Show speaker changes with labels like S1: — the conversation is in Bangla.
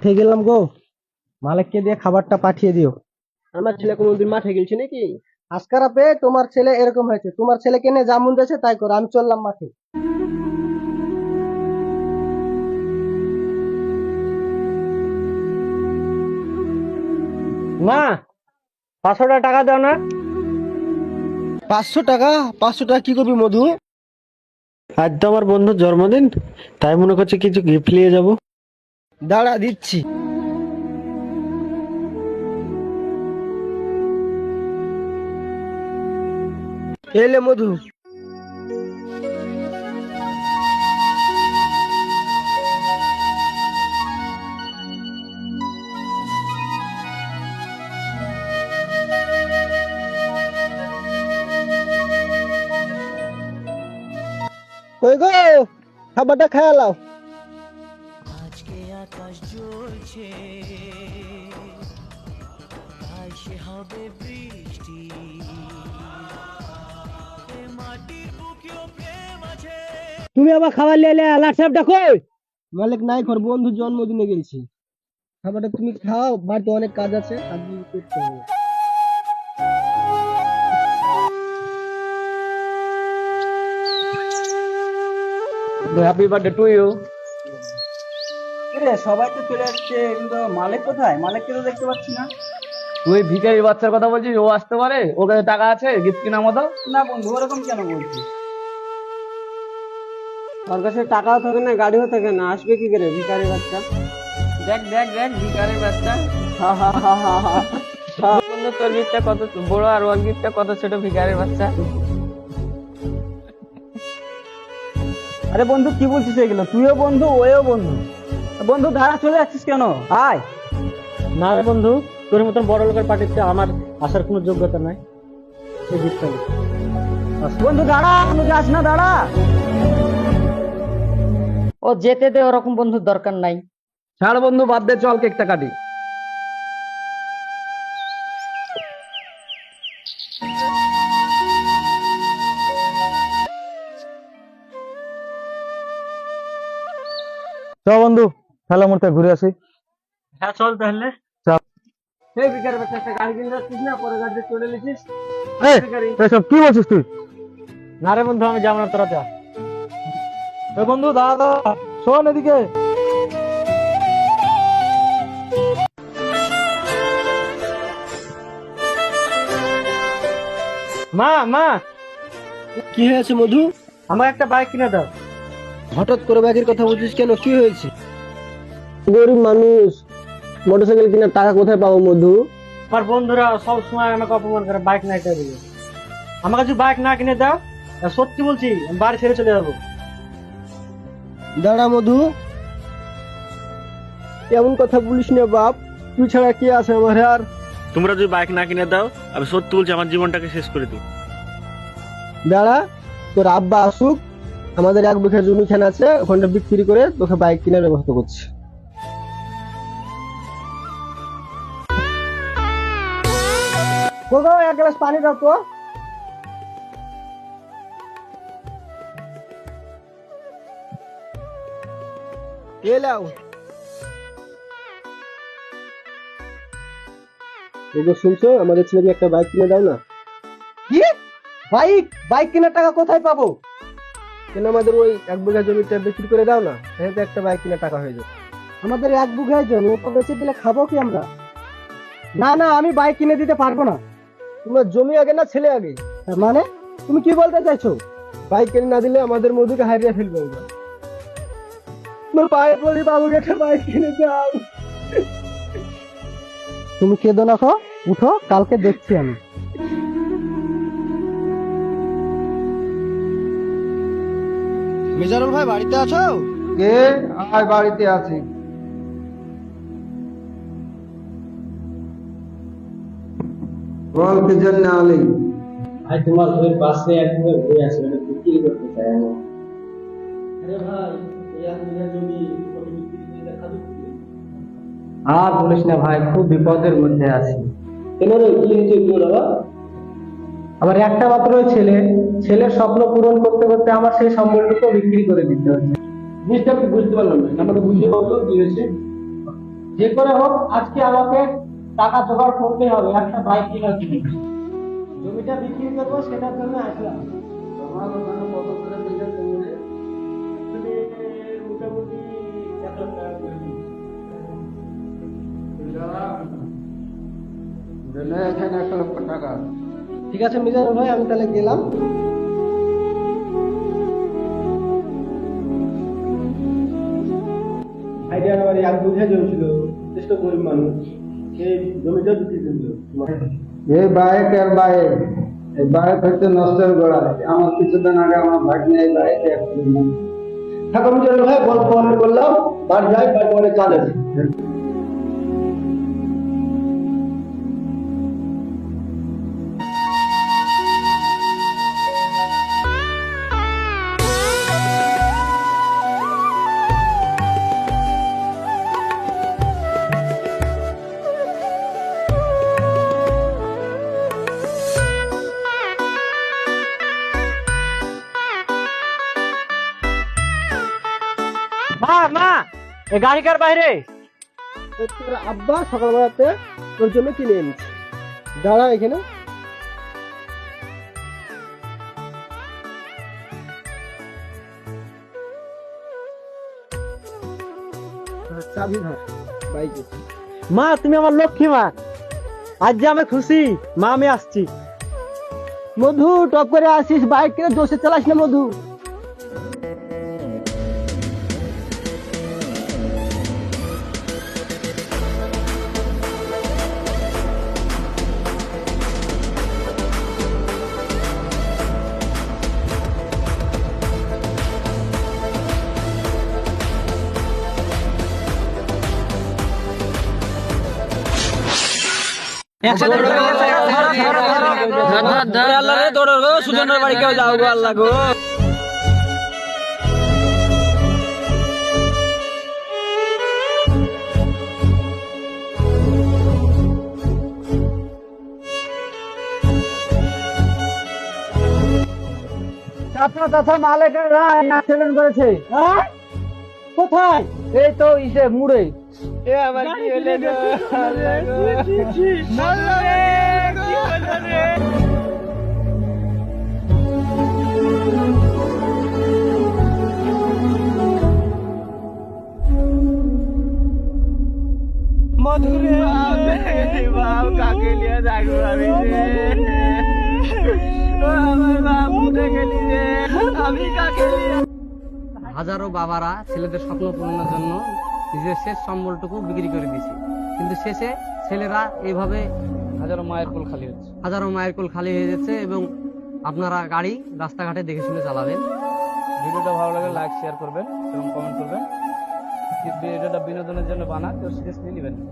S1: মাঠে গেলাম গো, মালিককে দিয়ে খাবারটা পাঠিয়ে দিও।
S2: আমার ছেলে কোনোদিন মাঠে গেছে নাকি?
S1: আজকারা পেয়ে তোমার ছেলে এরকম হয়েছে, তোমার ছেলেকে নিয়ে যা মন যাচ্ছে তাই করো, আমি চললাম মাঠে।
S2: মা, 500 টাকা দাও না।
S1: 500 টাকা? 500 টাকা কি করবি মধু?
S2: আজ তো আমার বন্ধুর জন্মদিন, তাই মনে করছি কিছু গিফট নিয়ে যাব।
S1: দাঁড়া দিচ্ছি। এলে মধু। কই গো, খাবারটা খেয়ে লাও।
S3: আজকে আকাশ জ্বলছে, আইসে হবে বৃষ্টি, এ মাটির বুকেও প্রেম আছে।
S2: তুমি আবার খাবার নিয়ে লাট সাহেবটা কই?
S1: মালিক নাই ঘর, বন্ধুর জন্মদিনে গেছি। খাবারটা তুমি খাও, বাড়িতে অনেক কাজ আছে, কাজগুলো করতে হবে।
S2: Happy birthday to you.
S1: রে সবাই তো চলে আসছে, কিন্তু মালিক কোথায়? মালিককে তো দেখতে পাচ্ছি না।
S2: তুই ভিখারি বাচ্চার কথা বলছিস? ও আসতে পারে, ওর কাছে টাকা আছে গিফট কেনার মতো?
S1: না বন্ধু, ওরকম কেন বলছিস? ওর কাছে টাকাও থাকে না, গাড়িও থাকে না, আসবে কি করে ভিখারি বাচ্চা?
S2: দেখ দেখ দেখ, ভিখারি বাচ্চা। বন্ধু, তোর গিফটটা কত বড় আর ওর গিফটটা কত ছোট, ভিখারি বাচ্চা।
S1: আরে বন্ধু কি বলছিস এগুলো? তুইও বন্ধু, ওও বন্ধু। বন্ধু ধারা চলে যাচ্ছিস কেন? আয়।
S2: না রে বন্ধু, তোর মতন বড় লোকের পার্টিতে আমার আসার কোনো যোগ্যতা নাই। এই গিফটটা নে।
S1: বন্ধু দাঁড়া, তুই যাস না, দাঁড়া।
S4: ও যেতে দে, ওরকম বন্ধুর দরকার নাই।
S2: ছাড় বন্ধু, বাদ দে, চল কেকটা কাটি।
S1: চল বন্ধু, খেলা মোড়টা ঘুরে আসি।
S2: হ্যাঁ চল তাহলে।
S1: এই ভিখারি বাচ্চা, একটা গাড়ি কিনে যাচ্ছিস না, পরে গাড়িতে চলে এসেছিস।
S2: এসব কি বলছিস তুই? না রে বন্ধু, আমি যাবো না, তোরা যা।
S1: বন্ধু দাঁড়া দাঁড়া, শোন এদিকে।
S2: মা মা,
S1: কি হয়েছে মধু?
S2: আমার একটা বাইক কিনে দাও।
S1: হঠাৎ করে বাইকের কথা বলছিস কেন? কি হয়েছে? গরিব মানুষ, মোটরসাইকেল কেনার টাকা কোথায় পাবো মধু?
S2: আমার বন্ধুরা সব সময় আমাকে অপমান করে, বাইক না কিনে দিবে। আমার কাছে বাইক না কিনে দাও, সত্যি বলছি, আমি বাড়ি ছেড়ে চলে যাবো।
S1: দাঁড়া মধু, এমন কথা বলিস না বাপ, তুই ছাড়া কি আছে আমার আর?
S5: তোমরা যদি বাইক না কিনে দাও, আমি সত্যি বলছি আমার জীবনটাকে শেষ করে দিই।
S1: দাঁড়া, তোর আব্বা আসুক, আমাদের 1 বিঘা জমি খান আছে, ওখানটা বিক্রি করে তোকে বাইক কেনার ব্যবস্থা করছি। গো, 1 গ্লাস পানি দাও তো। এলাও। এগো শুনছো, আমাদের ছেলেকে একটা বাইক কিনে দাও না। কি বাইক? বাইক কেনার টাকা কোথায় পাবো? কেন আমাদের ওই 1 বিঘা জমিটা বিক্রি করে দাও না, সেটা একটা বাইক কেনার টাকা হয়ে যাবে। আমাদের 1 বিঘা জমি, ওটা বেচে দিলে খাবো কি আমরা? না না, আমি বাইক কিনে দিতে পারবো না। তোমার জমি আগে না ছেলে আগে? মানে তুমি কি বলতে চাইছো? বাইক কিনে না দিলে আমাদের মধুকে হারিয়ে ফেলবো আমরা। তোমার পায়ে পড়ি, বাবুকে একটা বাইক কিনে দাও। তুমি কেঁদো না, উঠো, কালকে দেখছি আমি। মেজারুল ভাই বাড়িতে আছো? কে? আয়, বাড়িতে আছি। বল কি জন্য আলি?
S2: ভাই তোমার ওই পাশে একবার ঘুরে আসি, মানে বিক্রি করতে চাই আমি। আরে ভাই, এই 1 বিঘা জমি কত বিক্রি করে দেখা দিচ্ছি। আর বলিস না ভাই, খুব বিপদের মধ্যে আছি।
S1: কেন রে, কি হয়েছে তোর বাবা?
S2: আমার একটা মাত্র ছেলে, ছেলের স্বপ্ন পূরণ করতে করতে আমার সেই সম্বলটুকু বিক্রি করে দিতে হচ্ছে।
S1: জিনিসটা আমি বুঝতে পারলাম না, আমাকে বুঝিয়ে বলতো কি হয়েছে।
S2: যে করে হোক আজকে আমাকে টাকা জোগাড় করতে হবে একটা বাইক কেনার জন্য। জমিটা বিক্রি করবো, সেটার জন্য আসলাম।
S1: আমার ওখানে কত করে বিঘা জমি রে?
S2: মোটামুটি 1 লাখ টাকা করে দিই।
S1: এখানে 1 লক্ষ টাকা। ঠিক আছে মিজানুর ভাই, আমি তাহলে গেলাম।
S2: আইডিয়া আমার 1 বিঘা জমি ছিল, চেষ্টা গরিব মানুষ, সেই জমিটা বিক্রি করলো।
S6: এই বাইক আর বাইক, এই বাইক হচ্ছে নষ্টের গোড়া। আমার কিছুদিন আগে আমার ভাগ্নে এই বাইকে অ্যাক্সিডেন্ট।
S2: থাকো মিজানুর ভাই, গল্প অনেক করলাম, বাড়ি যাই, বাড়ি অনেক কাজ আছে।
S5: মা মা এ গাড়ি কার বাইরে?
S1: তোর আব্বা সকালবেলাতে তোর জন্য কিনে এনেছে। দাঁড়া এখানে। চাবি ধর বাইকে।
S5: মা তুমি আমার লক্ষ্মী মা, আজ যে আমি খুশি মা, আমি আসছি।
S1: মধু, টপ করে আসিস, বাইক কিনে জোশে চালাস না মধু।
S5: সুজনের বাড়ি কেউ যাও গো, আল্লাহ গো।
S1: অ্যাক্সিডেন্ট করেছে। কোথায়? এই তো ইসে মুড়ে।
S5: এ আমার কি হলো গো, আল্লাহ গো। আল্লাহ রে, কি হলো রে? মধুরে বাপ কাকে নিয়ে যাগো আমি রে, ও আমার বাপ উঠে গেলি রে, আমি কাকে নিয়ে।
S7: হাজারো বাবারা ছেলেদের স্বপ্ন পূরণের জন্য নিজের শেষ সম্বলটুকু বিক্রি করে দিয়েছে, কিন্তু শেষে ছেলেরা এইভাবে হাজারো মায়ের কোল খালি হয়ে যাচ্ছে। এবং আপনারা গাড়ি রাস্তাঘাটে দেখে শুনে চালাবেন। ভিডিওটা ভালো লাগে লাইক শেয়ার করবেন এবং কমেন্ট করবেন। ভিডিওটা বিনোদনের জন্য বানা, কেউ সিরিয়াসলি নেবেন না।